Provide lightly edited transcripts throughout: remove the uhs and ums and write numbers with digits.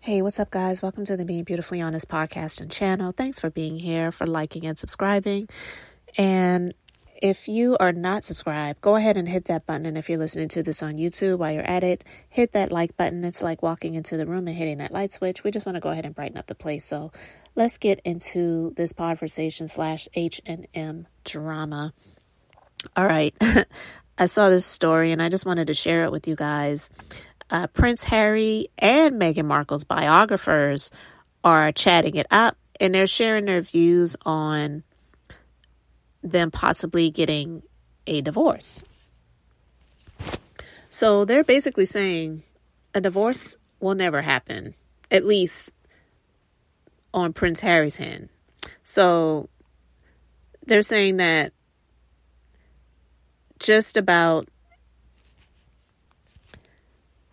Hey, what's up, guys? Welcome to the Being Beautifully Honest podcast and channel. Thanks for being here, for liking and subscribing. And if you are not subscribed, go ahead and hit that button. And if you're listening to this on YouTube while you're at it, hit that like button. It's like walking into the room and hitting that light switch. We just want to go ahead and brighten up the place. So let's get into this conversation / H&M drama. All right. I saw this story and I just wanted to share it with you guys. Prince Harry and Meghan Markle's biographers are chatting it up, and they're sharing their views on them possibly getting a divorce. So they're basically saying a divorce will never happen, at least on Prince Harry's hand. So they're saying that just about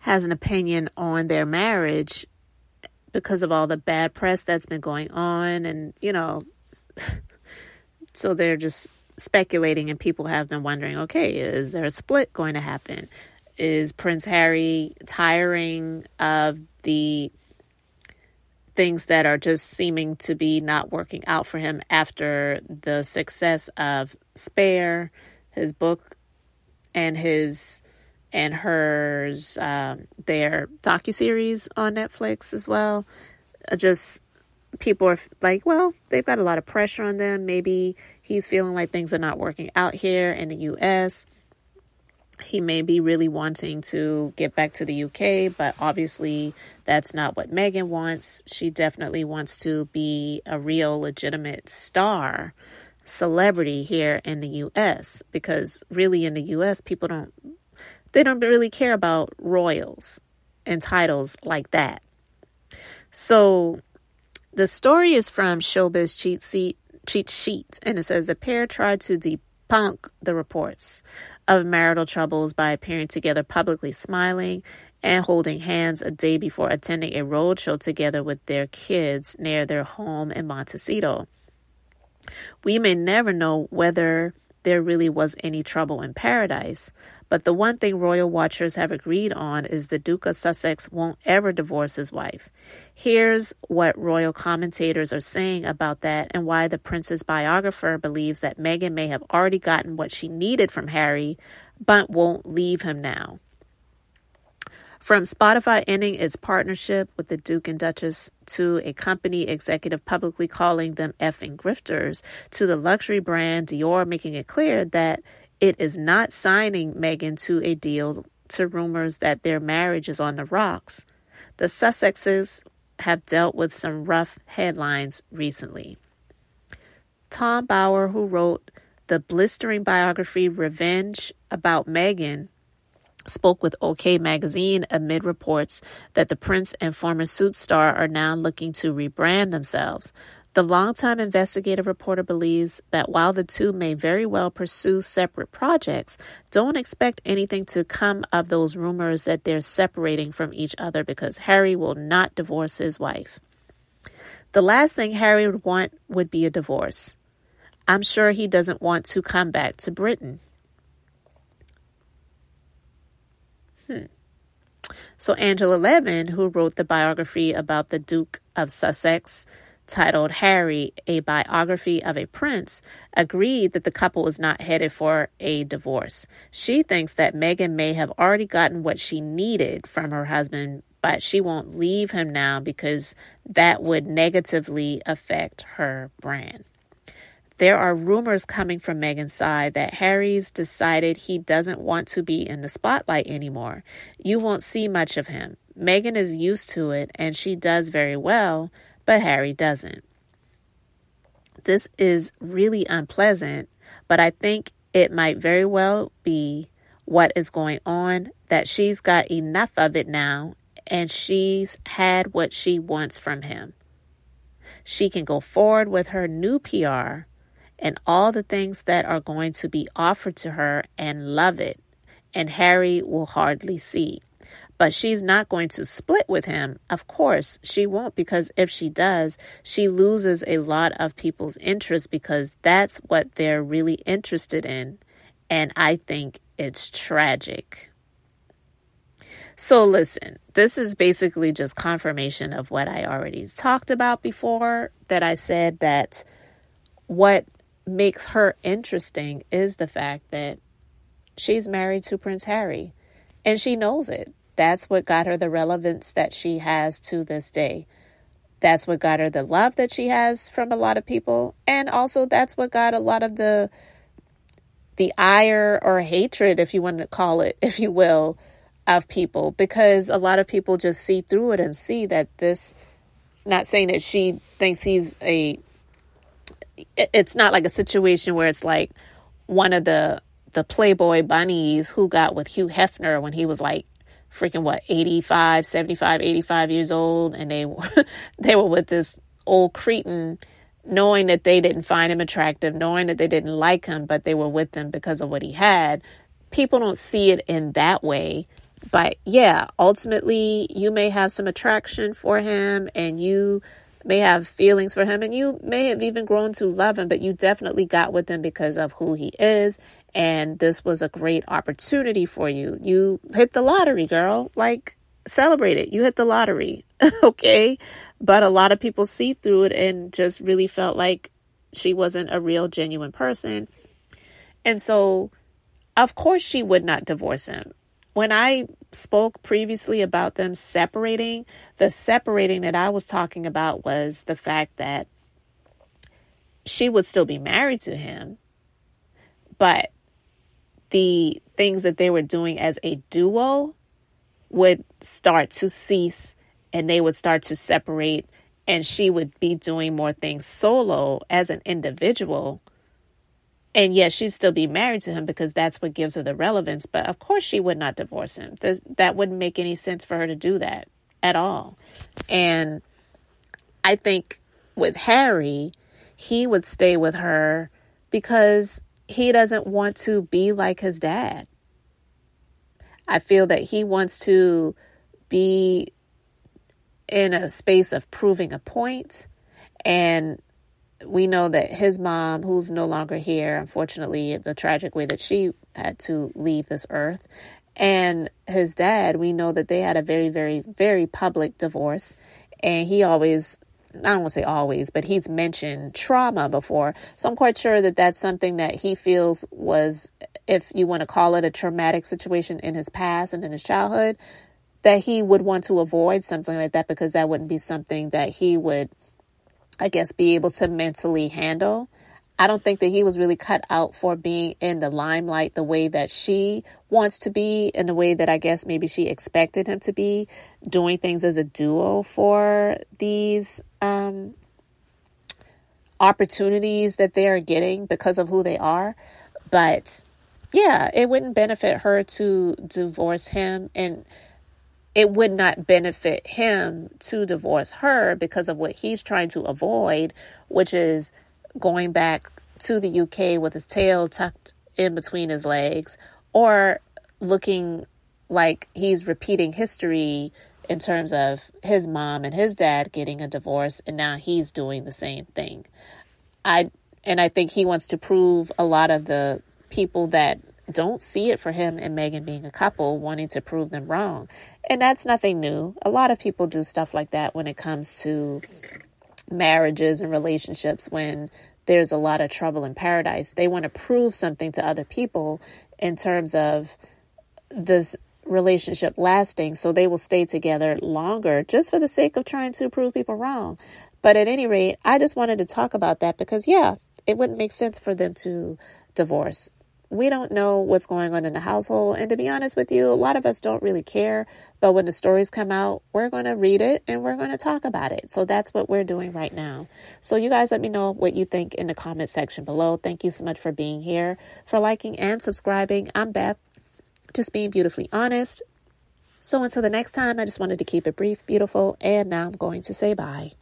has an opinion on their marriage because of all the bad press that's been going on. And, so they're just speculating, and people have been wondering, okay, is there a split going to happen? Is Prince Harry tiring of the things that are just seeming to be not working out for him after the success of Spare, his book, and hers, their docuseries on Netflix as well? Just people are like, well, they've got a lot of pressure on them. Maybe he's feeling like things are not working out here in the U.S. He may be really wanting to get back to the U.K., but obviously that's not what Meghan wants. She definitely wants to be a real legitimate star celebrity here in the U.S. because really in the U.S. people don't really care about royals and titles like that. So the story is from showbizcheatsheet, and it says the pair tried to debunk the reports of marital troubles by appearing together publicly, smiling and holding hands a day before attending a roadshow together with their kids near their home in Montecito. We may never know whether there really was any trouble in paradise, but the one thing royal watchers have agreed on is the Duke of Sussex won't ever divorce his wife. Here's what royal commentators are saying about that and why the prince's biographer believes that Meghan may have already gotten what she needed from Harry, but won't leave him now. From Spotify ending its partnership with the Duke and Duchess to a company executive publicly calling them effing grifters to the luxury brand Dior making it clear that it is not signing Meghan to a deal to rumors that their marriage is on the rocks, the Sussexes have dealt with some rough headlines recently. Tom Bower, who wrote the blistering biography Revenge about Meghan, spoke with OK Magazine amid reports that the prince and former Suits star are now looking to rebrand themselves. The longtime investigative reporter believes that while the two may very well pursue separate projects, don't expect anything to come of those rumors that they're separating from each other because Harry will not divorce his wife. The last thing Harry would want would be a divorce. I'm sure he doesn't want to come back to Britain. So Angela Levin, who wrote the biography about the Duke of Sussex, titled Harry, a biography of a prince, agreed that the couple is not headed for a divorce. She thinks that Meghan may have already gotten what she needed from her husband, but she won't leave him now because that would negatively affect her brand. There are rumors coming from Meghan's side that Harry's decided he doesn't want to be in the spotlight anymore. You won't see much of him. Meghan is used to it, and she does very well, but Harry doesn't. This is really unpleasant, but I think it might very well be what is going on, that she's got enough of it now, and she's had what she wants from him. She can go forward with her new PR and all the things that are going to be offered to her and love it, and Harry will hardly see. But she's not going to split with him. Of course, she won't, because if she does, she loses a lot of people's interest because that's what they're really interested in. And I think it's tragic. So listen, this is basically just confirmation of what I already talked about before, that I said that what makes her interesting is the fact that she's married to Prince Harry, and she knows it. That's what got her the relevance that she has to this day. That's what got her the love that she has from a lot of people. And also that's what got a lot of the ire or hatred, if you want to call it, if you will, of people, because a lot of people just see through it and see that this, not saying that she thinks it's not like a situation where it's like one of the Playboy bunnies who got with Hugh Hefner when he was like freaking 85 years old, and they were with this old cretin, knowing that they didn't find him attractive, knowing that they didn't like him, but they were with him because of what he had. People don't see it in that way. But yeah, ultimately, you may have some attraction for him, and you may have feelings for him, and you may have even grown to love him, but you definitely got with him because of who he is. And this was a great opportunity for you. You hit the lottery, girl. Like, celebrate it. You hit the lottery. Okay. But a lot of people see through it and just really felt like she wasn't a real, genuine person. And so, of course, she would not divorce him. When I spoke previously about them separating, the separating that I was talking about was the fact that she would still be married to him, but the things that they were doing as a duo would start to cease, and they would start to separate, and she would be doing more things solo as an individual. And yet she'd still be married to him because that's what gives her the relevance. But of course she would not divorce him. That wouldn't make any sense for her to do that at all. And I think with Harry, he would stay with her because he doesn't want to be like his dad. I feel that he wants to be in a space of proving a point. And we know that his mom, who's no longer here, unfortunately, the tragic way that she had to leave this earth, and his dad, we know that they had a very, very, very public divorce. And he always, I don't want to say always, but he's mentioned trauma before. So I'm quite sure that that's something that he feels was, if you want to call it a traumatic situation in his past and in his childhood, that he would want to avoid something like that, because that wouldn't be something that he would, I guess, be able to mentally handle. I don't think that he was really cut out for being in the limelight the way that she wants to be, in the way that I guess maybe she expected him to be, doing things as a duo for these opportunities that they are getting because of who they are. But yeah, it wouldn't benefit her to divorce him, and it would not benefit him to divorce her because of what he's trying to avoid, which is going back to the UK with his tail tucked in between his legs, or looking like he's repeating history in terms of his mom and his dad getting a divorce, and now he's doing the same thing. I think he wants to prove a lot of the people that don't see it for him and Meghan being a couple, wanting to prove them wrong. And that's nothing new. A lot of people do stuff like that when it comes to marriages and relationships. When there's a lot of trouble in paradise, they want to prove something to other people in terms of this relationship lasting, so they will stay together longer just for the sake of trying to prove people wrong. But at any rate, I just wanted to talk about that because, yeah, it wouldn't make sense for them to divorce. We don't know what's going on in the household. And to be honest with you, a lot of us don't really care. But when the stories come out, we're going to read it and we're going to talk about it. So that's what we're doing right now. So you guys let me know what you think in the comment section below. Thank you so much for being here, for liking and subscribing. I'm Beth, just being beautifully honest. So until the next time, I just wanted to keep it brief, beautiful, and now I'm going to say bye.